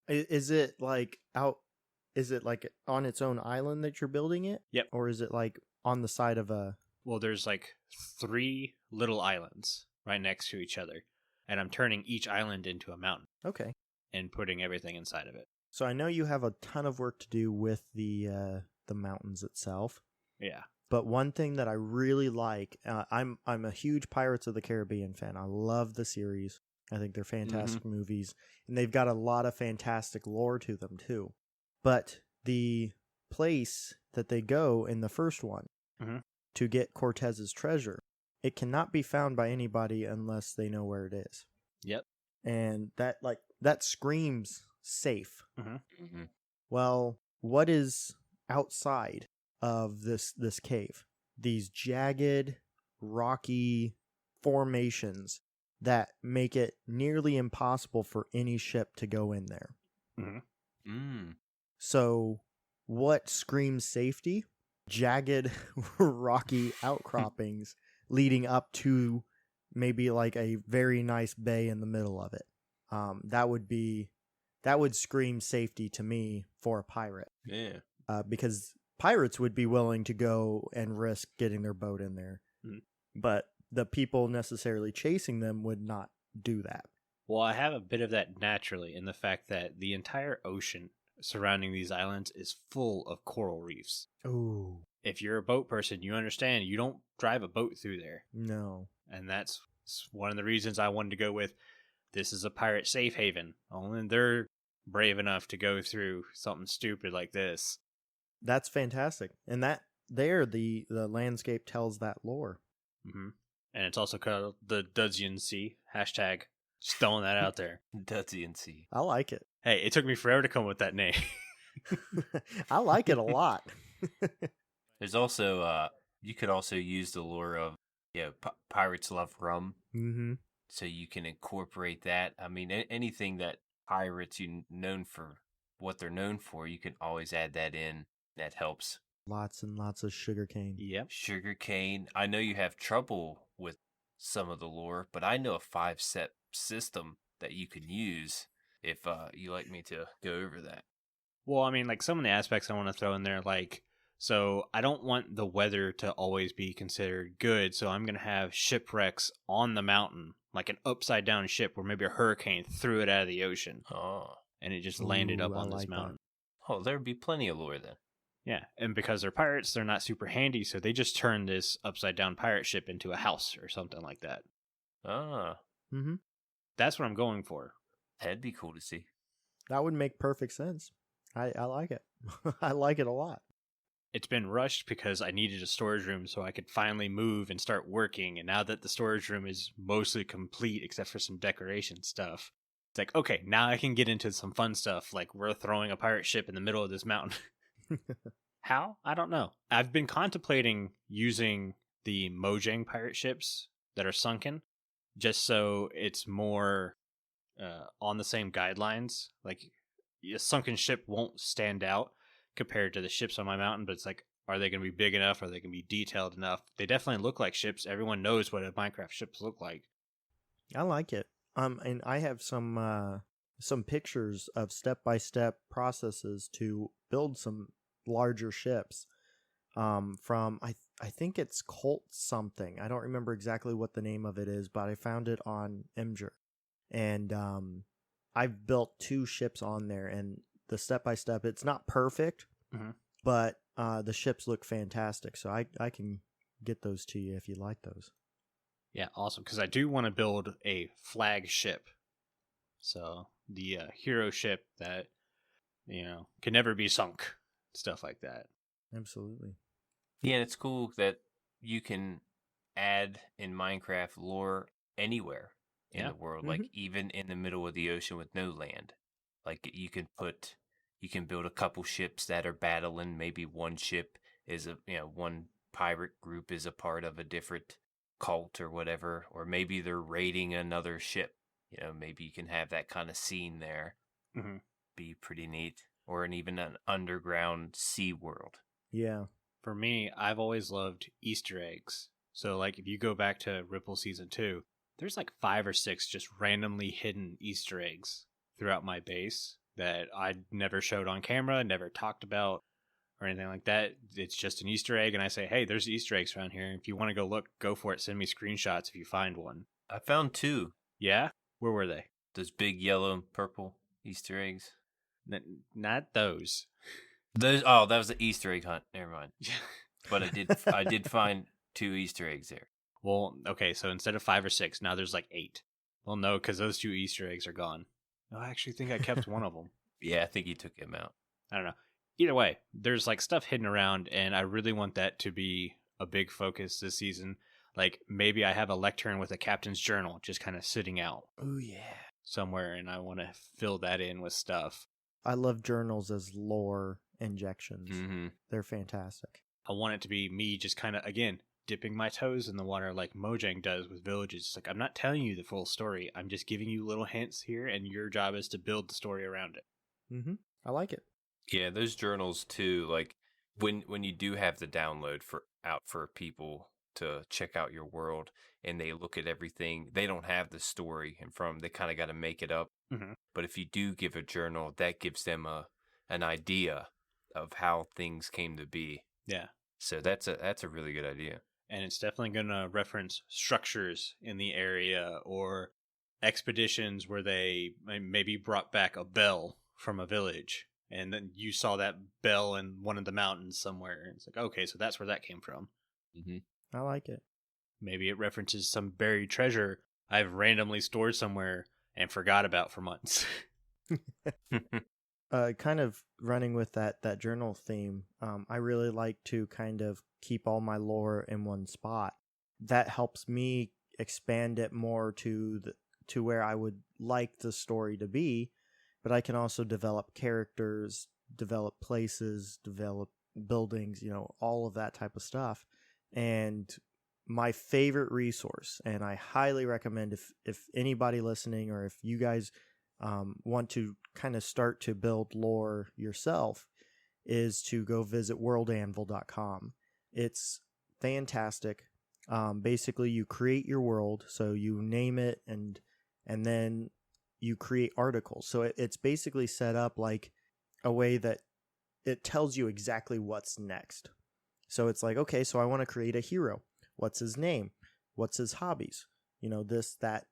Is it like on its own island that you're building it? Yep. Or is it like on the side of a... Well, there's like 3 little islands right next to each other. And I'm turning each island into a mountain. Okay. And putting everything inside of it. So I know you have a ton of work to do with the mountains itself. Yeah. But one thing that I really like, I'm a huge Pirates of the Caribbean fan. I love the series. I think they're fantastic movies. And they've got a lot of fantastic lore to them, too. But the place that they go in the first one to get Cortez's treasure, it cannot be found by anybody unless they know where it is. Yep. And that screams safe. Well, what is outside of this cave? These jagged, rocky formations that make it nearly impossible for any ship to go in there. So, what screams safety? Jagged, rocky outcroppings leading up to maybe like a very nice bay in the middle of it. That would scream safety to me for a pirate. Yeah. Because pirates would be willing to go and risk getting their boat in there. But the people necessarily chasing them would not do that. Well, I have a bit of that naturally in the fact that the entire ocean surrounding these islands is full of coral reefs. Ooh. If you're a boat person, you understand you don't drive a boat through there. No. And that's one of the reasons I wanted to go with this is a pirate safe haven. Only they're brave enough to go through something stupid like this. That's fantastic. And that there, the landscape tells that lore. And it's also called the Dudzian Sea. Hashtag just throwing that out there. Dudzian Sea. I like it. Hey, it took me forever to come up with that name. I like it a lot. There's also, you could also use the lore of, pirates love rum. So you can incorporate that. I mean, anything that pirates known for what they're known for, you can always add that in. That helps. Lots and lots of sugarcane. Yep. Sugarcane. I know you have trouble with some of the lore, but I know a 5-step system that you can use if you like me to go over that. Well, I mean, like some of the aspects I want to throw in there, like So I don't want the weather to always be considered good. So I'm going to have shipwrecks on the mountain, like an upside down ship where maybe a hurricane threw it out of the ocean Oh. and it just landed up Ooh, I on this like that. mountain. Oh, there'd be plenty of lore then. Yeah, and because they're pirates, they're not super handy, so they just turn this upside down pirate ship into a house or something like that. Ah, Mm-hmm. That's what I'm going for. that'd be cool to see. That would make perfect sense. I like it. I like it a lot. It's been rushed because I needed a storage room so I could finally move and start working, and now that the storage room is mostly complete except for some decoration stuff, it's like, okay, now I can get into some fun stuff, like we're throwing a pirate ship in the middle of this mountain. How? I don't know. I've been contemplating using the Mojang pirate ships that are sunken, just so it's more on the same guidelines. Like, a sunken ship won't stand out compared to the ships on my mountain, but it's like, are they going to be big enough? Are they going to be detailed enough? They definitely look like ships. Everyone knows what a Minecraft ships look like. I like it. And I have some pictures of step-by-step processes to build some larger ships. From I think it's Colt something. I don't remember exactly what the name of it is, but I found it on Imgur. And I've built 2 ships on there, and the step-by-step, it's not perfect, but the ships look fantastic. So I can get those to you if you like those. Yeah, awesome. Because I do want to build a flagship. So the hero ship that, can never be sunk. Stuff like that. Absolutely. Yeah, and it's cool that you can add in Minecraft lore anywhere in the world, like even in the middle of the ocean with no land. Like you can build a couple ships that are battling. Maybe one ship is one pirate group is a part of a different cult or whatever, or maybe they're raiding another ship. Maybe you can have that kind of scene there. Mm-hmm. Be pretty neat. Or even an underground sea world. Yeah. For me, I've always loved Easter eggs. So, like, if you go back to Ripple Season 2, there's like 5 or 6 just randomly hidden Easter eggs throughout my base that I never showed on camera, never talked about, or anything like that. It's just an Easter egg, and I say, hey, there's Easter eggs around here. If you want to go look, go for it. Send me screenshots if you find one. I found 2. Yeah? Where were they? Those big yellow and purple Easter eggs. Not those. That was the Easter egg hunt. Never mind. But I did find 2 Easter eggs there. Well, okay, so instead of 5 or 6, now there's like 8. Well, no, because those 2 Easter eggs are gone. No, I actually think I kept one of them. Yeah, I think you took him out. I don't know. Either way, there's like stuff hidden around, and I really want that to be a big focus this season. Like, maybe I have a lectern with a captain's journal just kind of sitting out. Oh, yeah. Somewhere, and I want to fill that in with stuff. I love journals as lore injections. Mm-hmm. They're fantastic. I want it to be me just kind of, again, dipping my toes in the water like Mojang does with villages. It's like, I'm not telling you the full story. I'm just giving you little hints here, and your job is to build the story around it. Mm-hmm. I like it. Yeah, those journals too, like when you do have the download for people to check out your world and they look at everything, they don't have the story they kind of got to make it up. Mm-hmm. But if you do give a journal, that gives them an idea of how things came to be. Yeah. So that's a really good idea. And it's definitely going to reference structures in the area or expeditions where they maybe brought back a bell from a village. And then you saw that bell in one of the mountains somewhere. It's like, okay, so that's where that came from. Mm-hmm. I like it. Maybe it references some buried treasure I've randomly stored somewhere and forgot about for months. Kind of running with that journal theme, I really like to kind of keep all my lore in one spot. That helps me expand it more to where I would like the story to be, but I can also develop characters, develop places, develop buildings, all of that type of stuff. And my favorite resource, and I highly recommend if anybody listening or if you guys want to kind of start to build lore yourself, is to go visit worldanvil.com. It's fantastic. Basically, you create your world, so you name it, and then you create articles. So it's basically set up like a way that it tells you exactly what's next. So it's like, okay, so I want to create a hero. What's his name? What's his hobbies? This, that,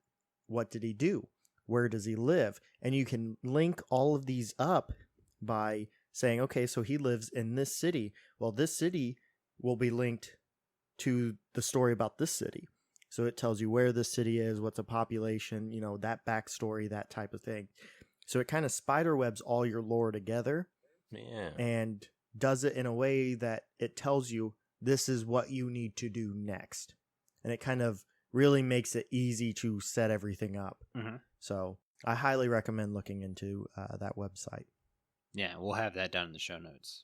what did he do? Where does he live? And you can link all of these up by saying, okay, so he lives in this city. Well, this city will be linked to the story about this city. So it tells you where this city is, what's a population, that backstory, that type of thing. So it kind of spiderwebs all your lore together. Yeah. And does it in a way that it tells you this is what you need to do next. And it kind of really makes it easy to set everything up. Mm-hmm. So I highly recommend looking into that website. Yeah, we'll have that down in the show notes.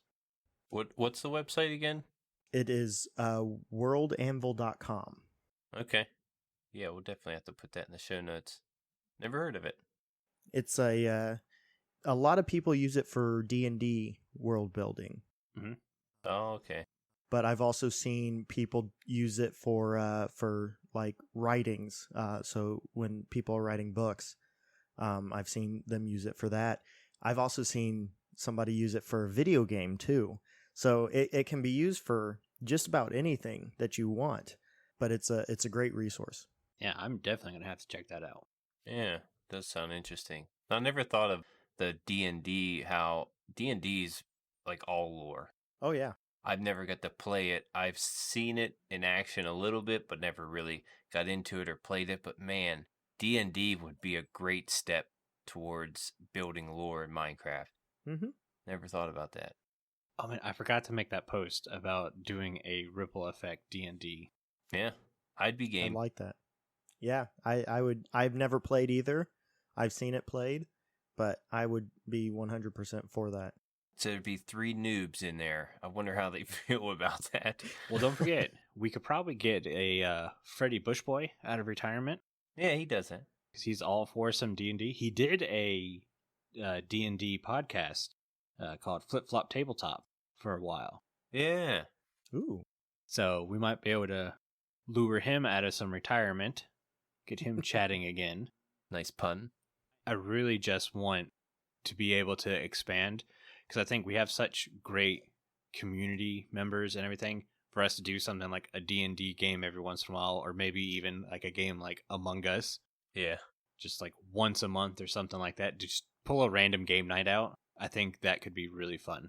What's the website again? It is worldanvil.com. Okay. Yeah, we'll definitely have to put that in the show notes. Never heard of it. It's a lot of people use it for D&D world building. Mm-hmm. Oh, okay. But I've also seen people use it for like writings. So when people are writing books, I've seen them use it for that. I've also seen somebody use it for a video game too. So it can be used for just about anything that you want. But it's a great resource. Yeah, I'm definitely going to have to check that out. Yeah, does sound interesting. I never thought of the D&D, how D&D's like all lore. Oh, yeah. I've never got to play it. I've seen it in action a little bit, but never really got into it or played it. But man, D&D would be a great step towards building lore in Minecraft. Mm-hmm. Never thought about that. Oh man, I forgot to make that post about doing a Ripple Effect D&D. Yeah, I'd be game. I like that. Yeah, I would. I've never played either. I've seen it played, but I would be 100% for that. So there'd be 3 noobs in there. I wonder how they feel about that. Well, don't forget, we could probably get a Freddie Bushboy out of retirement. Yeah, he does that. Because he's all for some D&D. He did a D&D podcast called Flip Flop Tabletop for a while. Yeah. Ooh. So we might be able to lure him out of some retirement, get him chatting again. Nice pun. I really just want to be able to expand, because I think we have such great community members and everything for us to do something like a D&D game every once in a while, or maybe even like a game like Among Us. Yeah. Just like once a month or something like that. Just pull a random game night out. I think that could be really fun.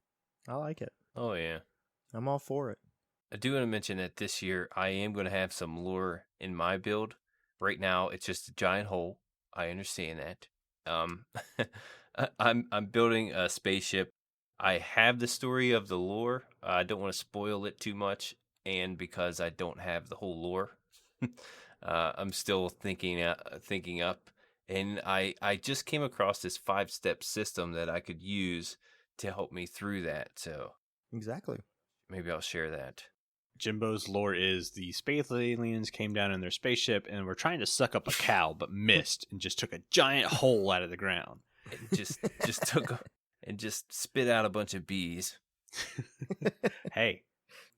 I like it. Oh, yeah. I'm all for it. I do want to mention that this year I am going to have some lore in my build. Right now, it's just a giant hole. I understand that. I'm building a spaceship. I have the story of the lore. I don't want to spoil it too much, and because I don't have the whole lore, I'm still thinking up. And I just came across this 5-step system that I could use to help me through that. So Exactly. maybe I'll share that. Jimbo's lore is the space aliens came down in their spaceship and were trying to suck up a cow, but missed and just took a giant hole out of the ground. And just took and just spit out a bunch of bees. Hey.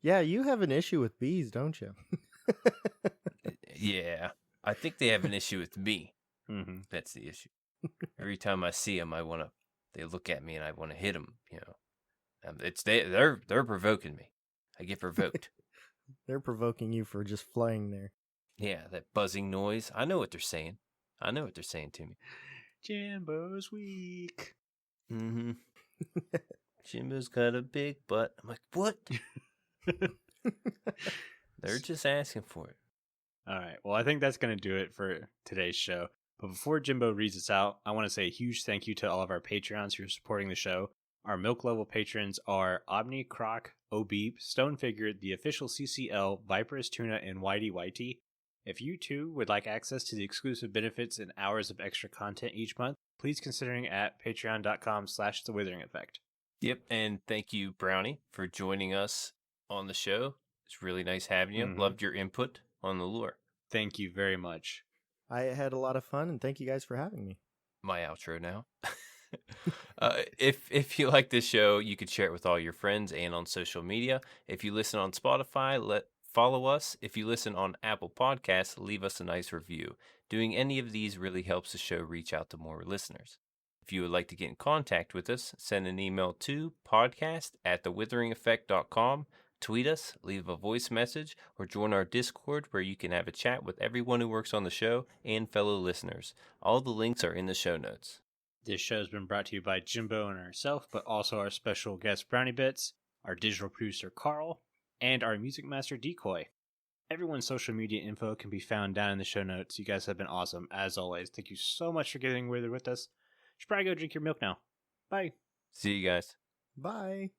Yeah, you have an issue with bees, don't you? Yeah, I think they have an issue with me. Mm-hmm. That's the issue. Every time I see them, they look at me and I want to hit them. They're provoking me. I get provoked. They're provoking you for just flying there. Yeah, that buzzing noise. I know what they're saying. I know what they're saying to me. Jimbo's weak. Mm-hmm. Jimbo's got a big butt. I'm like, what? They're just asking for it. All right. Well, I think that's going to do it for today's show. But before Jimbo reads us out, I want to say a huge thank you to all of our Patreons who are supporting the show. Our milk level patrons are Omni, Croc, Obeep, Stonefigure, the official CCL, Viperous Tuna, and Whitey Whitey. If you too would like access to the exclusive benefits and hours of extra content each month, please consider at patreon.com/The Withering Effect. Yep, and thank you, Brownie, for joining us on the show. It's really nice having you. Mm-hmm. Loved your input on the lore. Thank you very much. I had a lot of fun, and thank you guys for having me. My outro now. If you like this show, you could share it with all your friends and on social media. If you listen on Spotify, follow us. If you listen on Apple Podcasts, leave us a nice review. Doing any of these really helps the show reach out to more listeners. If you would like to get in contact with us, send an email to podcast@thewitheringeffect.com, tweet us, leave a voice message, or join our Discord where you can have a chat with everyone who works on the show and fellow listeners. All the links are in the show notes. This show has been brought to you by Jimbo and ourselves, but also our special guest BrownieBits, our digital producer Carl, and our music master Decoy. Everyone's social media info can be found down in the show notes. You guys have been awesome, as always. Thank you so much for getting with us. You should probably go drink your milk now. Bye. See you guys. Bye.